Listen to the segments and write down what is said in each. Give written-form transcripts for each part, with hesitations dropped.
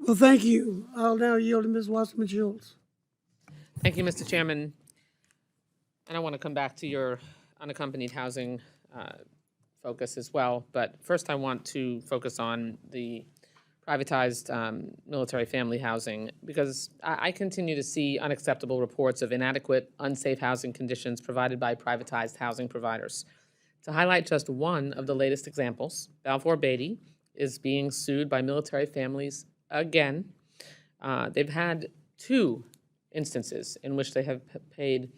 Well, thank you. I'll now yield to Ms. Wasserman Schultz. Thank you, Mr. Chairman. And I want to come back to your unaccompanied housing focus as well. But first, I want to focus on the privatized military family housing, because I continue to see unacceptable reports of inadequate, unsafe housing conditions provided by privatized housing providers. To highlight just one of the latest examples, Balfour Beatty is being sued by military families again. They've had two instances in which they have paid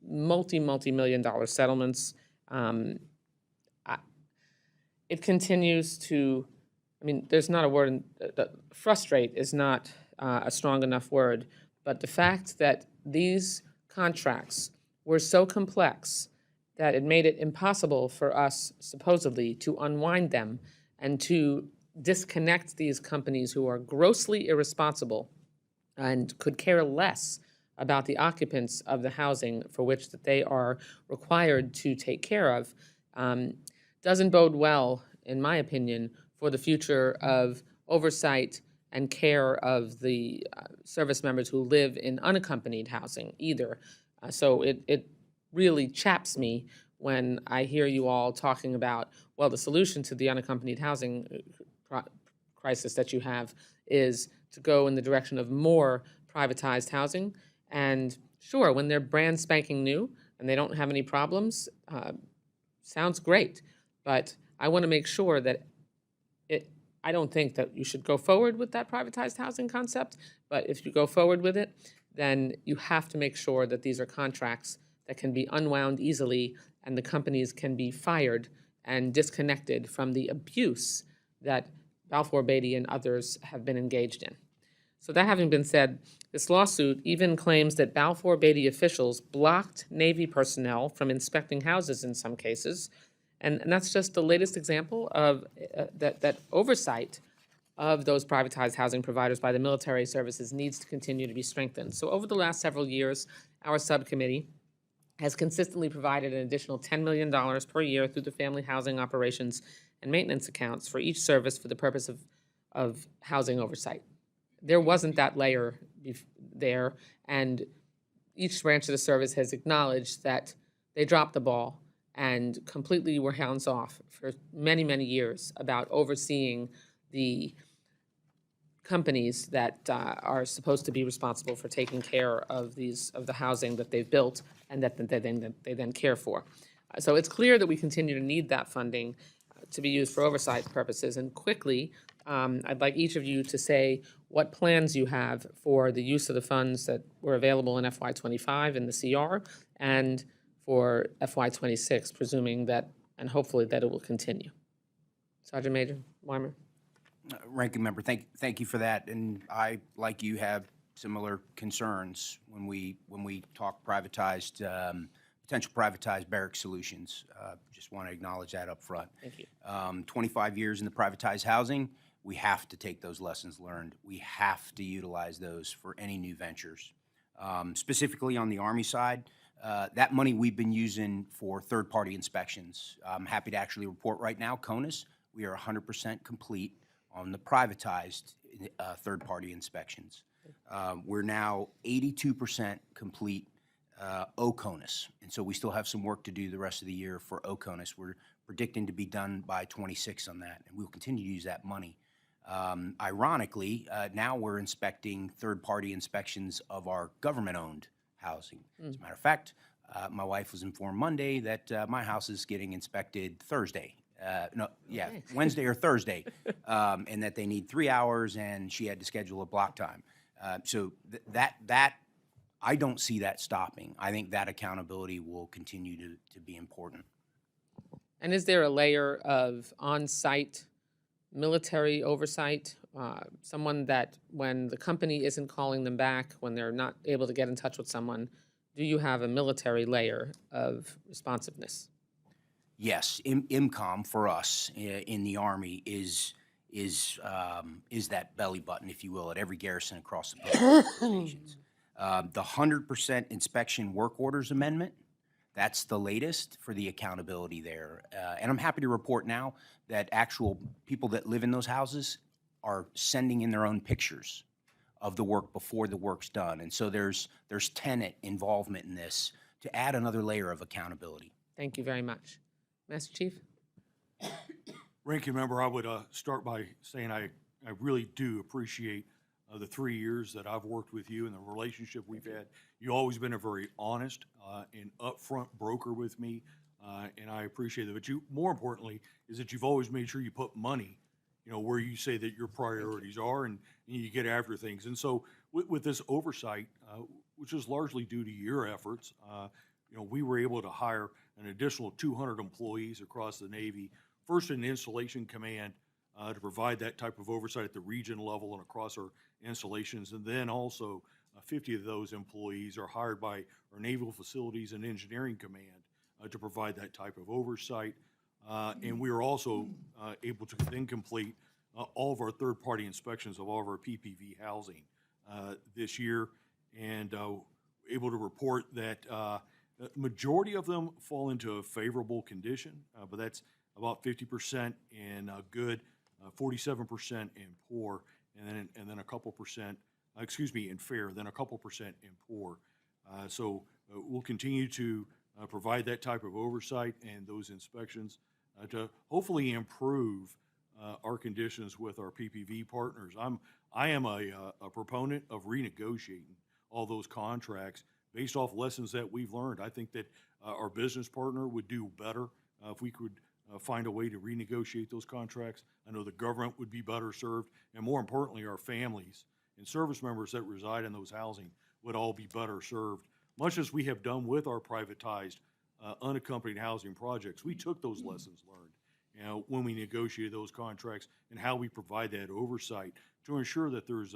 multi-million dollar settlements. It continues to, there's not a word, frustrate is not a strong enough word, but the fact that these contracts were so complex that it made it impossible for us, supposedly, to unwind them and to disconnect these companies who are grossly irresponsible and could care less about the occupants of the housing for which that they are required to take care of, doesn't bode well, in my opinion, for the future of oversight and care of the service members who live in unaccompanied housing either. So it really chaps me when I hear you all talking about, well, the solution to the unaccompanied housing crisis that you have is to go in the direction of more privatized housing. And sure, when they're brand spanking new and they don't have any problems, sounds great. But I want to make sure that I don't think that you should go forward with that privatized housing concept, but if you go forward with it, then you have to make sure that these are contracts that can be unwound easily and the companies can be fired and disconnected from the abuse that Balfour Beatty and others have been engaged in. So that having been said, this lawsuit even claims that Balfour Beatty officials blocked Navy personnel from inspecting houses in some cases. And that's just the latest example of that oversight of those privatized housing providers by the military services needs to continue to be strengthened. So over the last several years, our subcommittee has consistently provided an additional $10 million per year through the family housing operations and maintenance accounts for each service for the purpose of housing oversight. There wasn't that layer there, and each branch of the service has acknowledged that they dropped the ball and completely were hands off for many, many years about overseeing the companies that are supposed to be responsible for taking care of the housing that they've built and that they then care for. So it's clear that we continue to need that funding to be used for oversight purposes. And quickly, I'd like each of you to say what plans you have for the use of the funds that were available in FY25 in the CR and for FY26, presuming that, and hopefully that it will continue. Sergeant Major Weimer. Ranking Member, thank you for that. And I, like you, have similar concerns when we talk privatized, potential privatized barrack solutions. Just want to acknowledge that up front. Thank you. 25 years in the privatized housing, we have to take those lessons learned. We have to utilize those for any new ventures. Specifically on the Army side, that money we've been using for third-party inspections. I'm happy to actually report right now, CONUS, we are 100% complete on the privatized third-party inspections. We're now 82% complete OCONUS, and so we still have some work to do the rest of the year for OCONUS. We're predicting to be done by 26 on that, and we'll continue to use that money. Ironically, now we're inspecting third-party inspections of our government-owned housing. As a matter of fact, my wife was informed Monday that my house is getting inspected Thursday. Wednesday or Thursday, and that they need 3 hours, and she had to schedule a block time. So that I don't see that stopping. I think that accountability will continue to be important. And is there a layer of on-site military oversight? Someone that when the company isn't calling them back, when they're not able to get in touch with someone, do you have a military layer of responsiveness? Yes, IMCOM for us in the Army is that belly button, if you will, at every garrison across the stations. The 100% inspection work orders amendment, that's the latest for the accountability there. And I'm happy to report now that actual people that live in those houses are sending in their own pictures of the work before the work's done. And so there's tenant involvement in this to add another layer of accountability. Thank you very much. Master Chief? Ranking Member, I would start by saying I really do appreciate the 3 years that I've worked with you and the relationship we've had. You've always been a very honest and upfront broker with me, and I appreciate it. But more importantly, is that you've always made sure you put money, where you say that your priorities are, and you get after things. And so with this oversight, which is largely due to your efforts, we were able to hire an additional 200 employees across the Navy, first in Installation Command, to provide that type of oversight at the region level and across our installations. And then also 50 of those employees are hired by our Naval Facilities and Engineering Command to provide that type of oversight. And we are also able to then complete all of our third-party inspections of all of our PPV housing this year, and able to report that the majority of them fall into a favorable condition, but that's about 50% in good, 47% in poor, and then a couple percent, in fair, then a couple percent in poor. So we'll continue to provide that type of oversight and those inspections to hopefully improve our conditions with our PPV partners. I am a proponent of renegotiating all those contracts based off lessons that we've learned. I think that our business partner would do better if we could find a way to renegotiate those contracts. I know the government would be better served, and more importantly, our families and service members that reside in those housing would all be better served. Much as we have done with our privatized unaccompanied housing projects, we took those lessons learned when we negotiated those contracts and how we provide that oversight to ensure that there's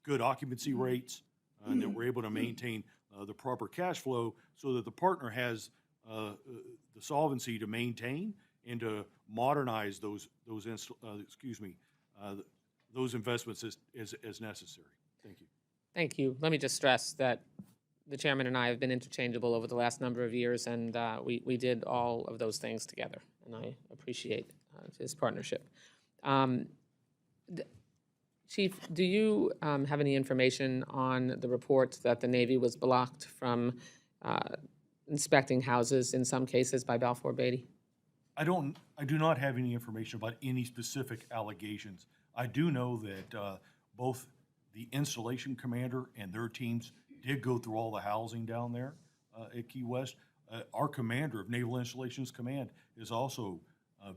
good occupancy rates and that we're able to maintain the proper cash flow so that the partner has the solvency to maintain and to modernize those investments as necessary. Thank you. Thank you. Let me just stress that the chairman and I have been interchangeable over the last number of years, and we did all of those things together, and I appreciate his partnership. Chief, do you have any information on the report that the Navy was blocked from inspecting houses in some cases by Balfour Beatty? I do not have any information about any specific allegations. I do know that both the installation commander and their teams did go through all the housing down there at Key West. Our commander of Naval Installations Command has also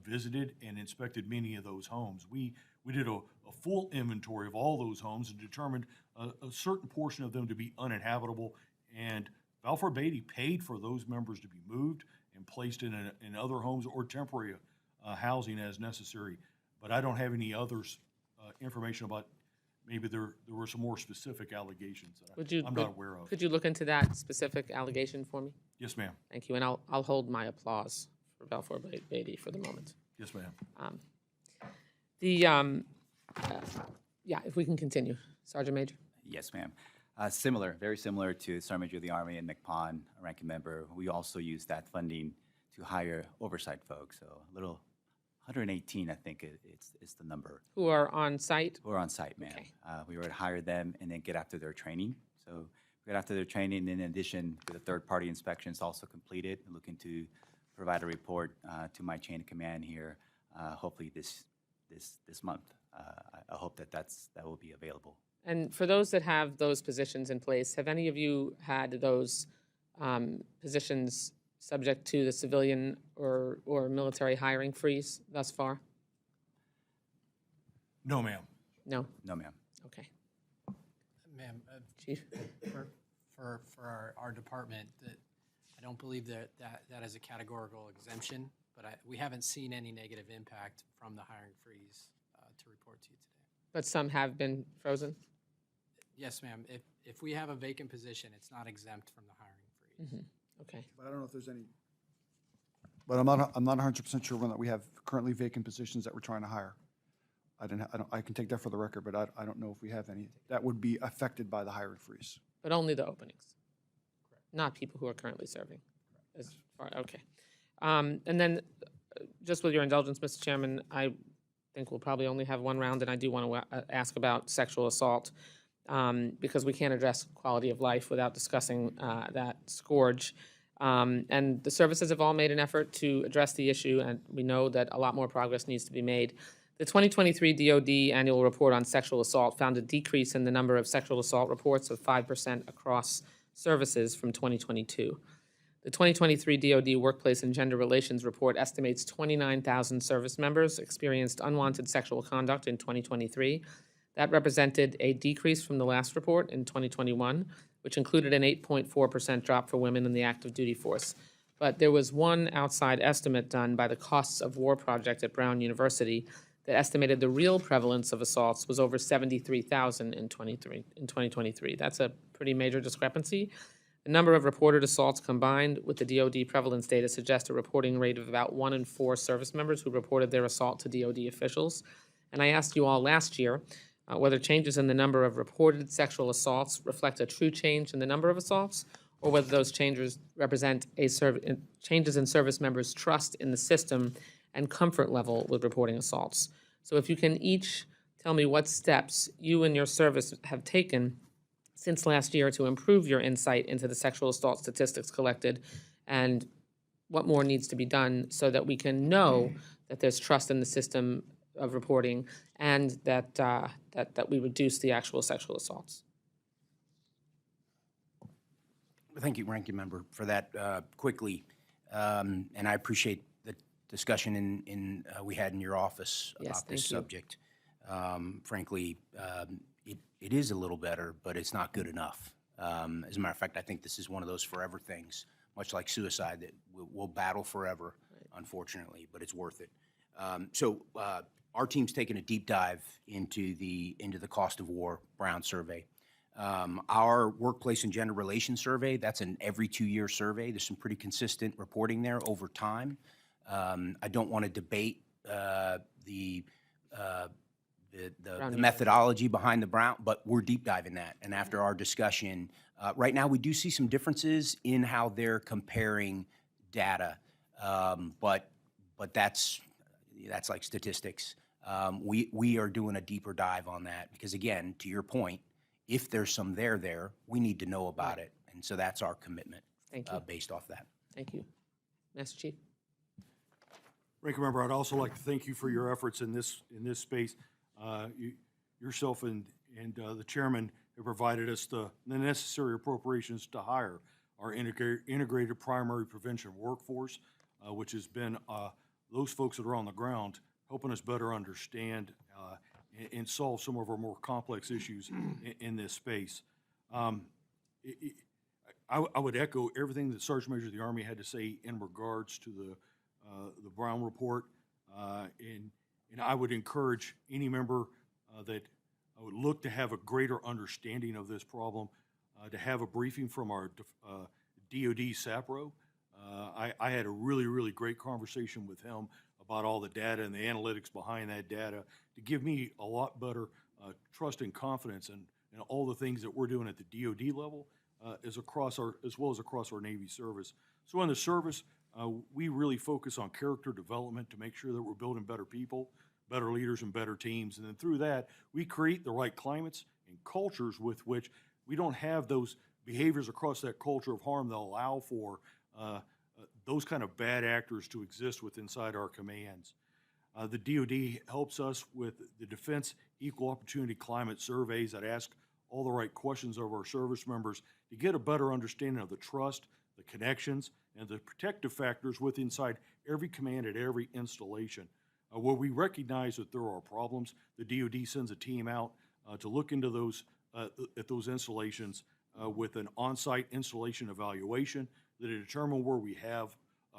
visited and inspected many of those homes. We did a full inventory of all those homes and determined a certain portion of them to be uninhabitable, and Balfour Beatty paid for those members to be moved and placed in other homes or temporary housing as necessary. But I don't have any others information about maybe there were some more specific allegations that I'm not aware of. Could you look into that specific allegation for me? Yes, ma'am. Thank you, and I'll hold my applause for Balfour Beatty for the moment. Yes, ma'am. Yeah, if we can continue. Sergeant Major? Yes, ma'am. Similar, very similar to Sergeant Major of the Army and McPon, ranking member. We also use that funding to hire oversight folks. So a little 118, I think it's the number. Who are on site? Who are on site, ma'am. Okay. We were to hire them and then get after their training. So get after their training, in addition to the third-party inspections also completed, looking to provide a report to my chain of command here, hopefully this month. I hope that will be available. And for those that have those positions in place, have any of you had those positions subject to the civilian or military hiring freeze thus far? No, ma'am. No? No, ma'am. Okay. Ma'am, Chief? for our department, that I don't believe that is a categorical exemption, but we haven't seen any negative impact from the hiring freeze to report to you today. But some have been frozen? Yes, ma'am. If we have a vacant position, it's not exempt from the hiring freeze. Okay. But I don't know if there's any, but I'm not 100% sure that we have currently vacant positions that we're trying to hire. I can take that for the record, but I don't know if we have any that would be affected by the hiring freeze. But only the openings? Correct. Not people who are currently serving? Correct. As far, okay. And then, just with your indulgence, Mr. Chairman, I think we'll probably only have one round, and I do want to ask about sexual assault, because we can't address quality of life without discussing that scourge. And the services have all made an effort to address the issue, and we know that a lot more progress needs to be made. The 2023 DoD Annual Report on Sexual Assault found a decrease in the number of sexual assault reports of 5% across services from 2022. The 2023 DoD Workplace and Gender Relations Report estimates 29,000 service members experienced unwanted sexual conduct in 2023. That represented a decrease from the last report in 2021, which included an 8.4% drop for women in the active duty force. But there was one outside estimate done by the Costs of War Project at Brown University that estimated the real prevalence of assaults was over 73,000 in 2023. That's a pretty major discrepancy. The number of reported assaults combined with the DoD prevalence data suggest a reporting rate of about 1 in 4 service members who reported their assault to DoD officials. And I asked you all last year whether changes in the number of reported sexual assaults reflect a true change in the number of assaults, or whether those changes represent changes in service members' trust in the system and comfort level with reporting assaults. So if you can each tell me what steps you and your service have taken since last year to improve your insight into the sexual assault statistics collected, and what more needs to be done so that we can know that there's trust in the system of reporting, and that that we reduce the actual sexual assaults. Thank you, Ranking Member, for that quickly. And I appreciate the discussion we had in your office about this subject. Frankly, it is a little better, but it's not good enough. As a matter of fact, I think this is one of those forever things, much like suicide, that we'll battle forever, unfortunately, but it's worth it. So our team's taken a deep dive into the Cost of War Brown survey. Our Workplace and Gender Relations survey, that's an every 2-year survey. There's some pretty consistent reporting there over time. I don't want to debate the methodology behind the Brown, but we're deep diving that. And after our discussion, right now we do see some differences in how they're comparing data, but that's like statistics. We are doing a deeper dive on that because, again, to your point, if there's some there, we need to know about it. And so that's our commitment. Thank you. Based off that. Thank you. Master Chief. Ranking Member, I'd also like to thank you for your efforts in this space. Yourself and the chairman have provided us the necessary appropriations to hire our integrated primary prevention workforce, which has been those folks that are on the ground helping us better understand and solve some of our more complex issues in this space. I would echo everything that Sergeant Major of the Army had to say in regards to the Brown report, and I would encourage any member that would look to have a greater understanding of this problem to have a briefing from our DoD SAPRO. I had a really great conversation with him about all the data and the analytics behind that data to give me a lot better trust and confidence in all the things that we're doing at the DoD level as well as across our Navy service. So in the service, we really focus on character development to make sure that we're building better people, better leaders, and better teams. And then through that, we create the right climates and cultures with which we don't have those behaviors across that culture of harm that allow for those kind of bad actors to exist inside our commands. The DoD helps us with the Defense Equal Opportunity Climate Surveys that ask all the right questions of our service members to get a better understanding of the trust, the connections, and the protective factors inside every command at every installation. Where we recognize that there are problems, the DoD sends a team out to look into those at those installations with an on-site installation evaluation that determine where we have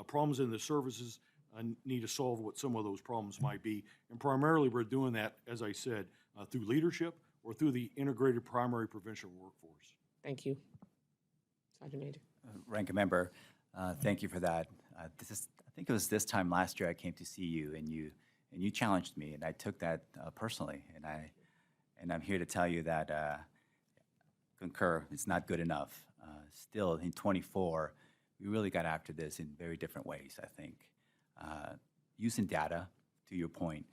problems in the services and need to solve what some of those problems might be. And primarily we're doing that, as I said, through leadership or through the integrated primary prevention workforce. Thank you. Sergeant Major. Ranking Member, thank you for that. I think it was this time last year I came to see you, and you challenged me, and I took that personally, and I'm here to tell you that concur, it's not good enough. Still in 24, we really got after this in very different ways, I think. Using data, to your point,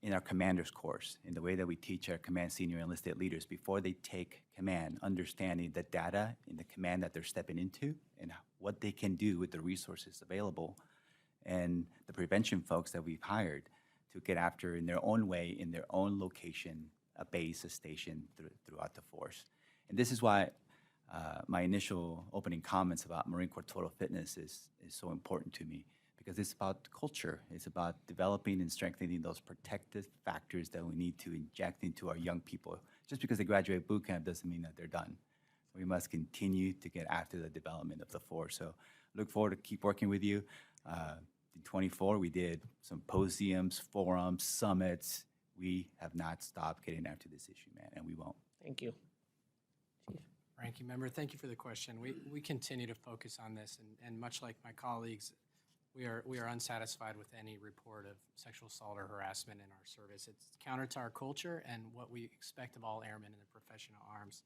in our commander's course, in the way that we teach our command senior enlisted leaders before they take command, understanding the data in the command that they're stepping into and what they can do with the resources available, and the prevention folks that we've hired to get after in their own way, in their own location, a base, a station throughout the force. And this is why my initial opening comments about Marine Corps total fitness is so important to me, because it's about culture. It's about developing and strengthening those protective factors that we need to inject into our young people. Just because they graduate boot camp doesn't mean that they're done. We must continue to get after the development of the force. So look forward to keep working with you. In 24, we did symposiums, forums, summits. We have not stopped getting after this issue, man, and we won't. Thank you. Ranking Member, thank you for the question. We continue to focus on this, and much like my colleagues, we are unsatisfied with any report of sexual assault or harassment in our service. It's counter to our culture and what we expect of all airmen in the professional arms.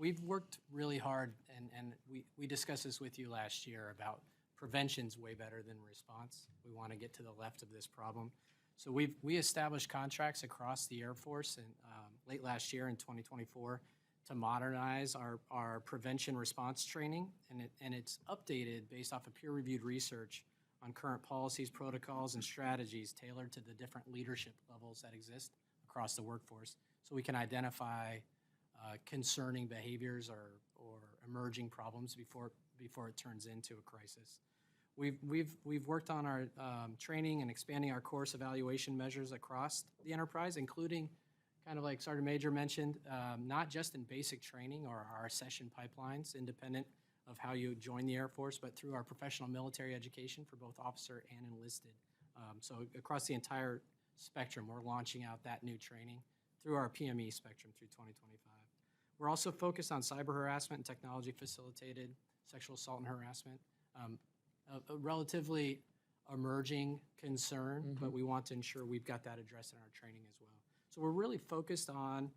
We've worked really hard, and we discussed this with you last year about prevention's way better than response. We want to get to the left of this problem. So we established contracts across the Air Force late last year in 2024 to modernize our prevention response training, and it's updated based off of peer-reviewed research on current policies, protocols, and strategies tailored to the different leadership levels that exist across the workforce, so we can identify concerning behaviors or emerging problems before it turns into a crisis. We've worked on our training and expanding our course evaluation measures across the enterprise, including, kind of like Sergeant Major mentioned, not just in basic training or our session pipelines, independent of how you join the Air Force, but through our professional military education for both officer and enlisted. So across the entire spectrum, we're launching out that new training through our PME spectrum through 2025. We're also focused on cyber harassment and technology-facilitated sexual assault and harassment. A relatively emerging concern, but we want to ensure we've got that addressed in our training as well. So we're really focused on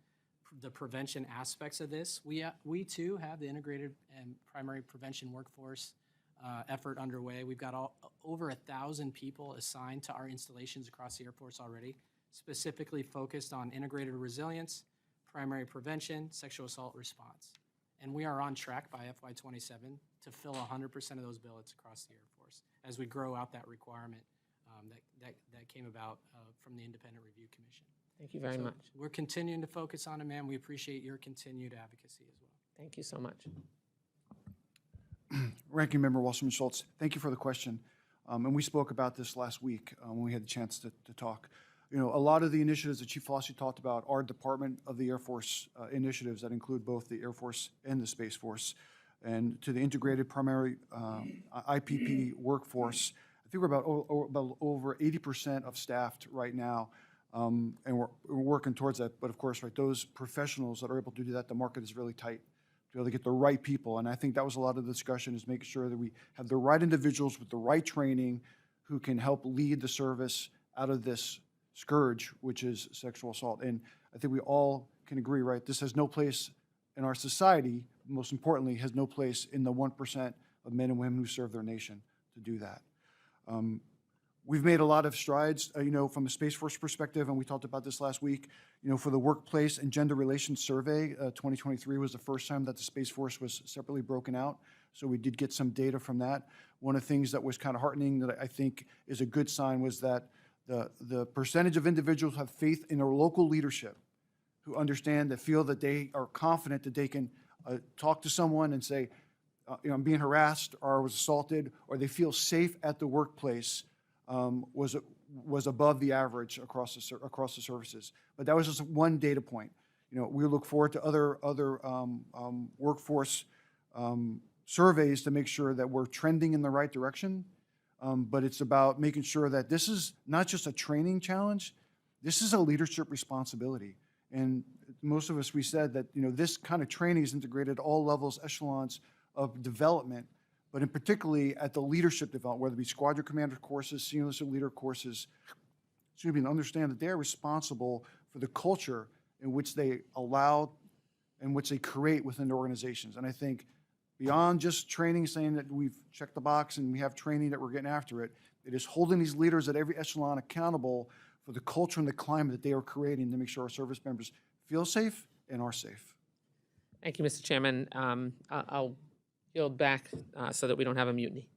the prevention aspects of this. We too have the integrated and primary prevention workforce effort underway. We've got over 1,000 people assigned to our installations across the Air Force already, specifically focused on integrated resilience, primary prevention, sexual assault response. And we are on track by FY27 to fill 100% of those billets across the Air Force as we grow out that requirement that came about from the Independent Review Commission. Thank you very much. We're continuing to focus on it, ma'am. We appreciate your continued advocacy as well. Thank you so much. Ranking Member Wasserman Schultz, thank you for the question. And we spoke about this last week when we had the chance to talk. You know, a lot of the initiatives that Chief Fossey talked about are Department of the Air Force initiatives that include both the Air Force and the Space Force. And to the integrated primary IPP workforce, I think we're about over 80% of staffed right now, and we're working towards that. But of course, right, those professionals that are able to do that, the market is really tight to be able to get the right people. And I think that was a lot of the discussion, is making sure that we have the right individuals with the right training who can help lead the service out of this scourge, which is sexual assault. And I think we all can agree, right, this has no place in our society, most importantly, has no place in the 1% of men and women who serve their nation to do that. We've made a lot of strides, you know, from a Space Force perspective, and we talked about this last week. You know, for the Workplace and Gender Relations Survey, 2023 was the first time that the Space Force was separately broken out, so we did get some data from that. One of the things that was kind of heartening that I think is a good sign was that the percentage of individuals who have faith in their local leadership, who understand, that feel that they are confident that they can talk to someone and say, you know, I'm being harassed or I was assaulted, or they feel safe at the workplace, was above the average across the services. But that was just one data point. You know, we look forward to other workforce surveys to make sure that we're trending in the right direction. But it's about making sure that this is not just a training challenge, this is a leadership responsibility. And most of us, we said that, you know, this kind of training is integrated at all levels, echelons of development, but in particularly at the leadership development, whether it be squadron commander courses, senior enlisted leader courses, excuse me, and understand that they're responsible for the culture in which they allow and which they create within their organizations. And I think beyond just training, saying that we've checked the box and we have training that we're getting after it, it is holding these leaders at every echelon accountable for the culture and the climate that they are creating to make sure our service members feel safe and are safe. Thank you, Mr. Chairman. I'll yield back so that we don't have a mutiny.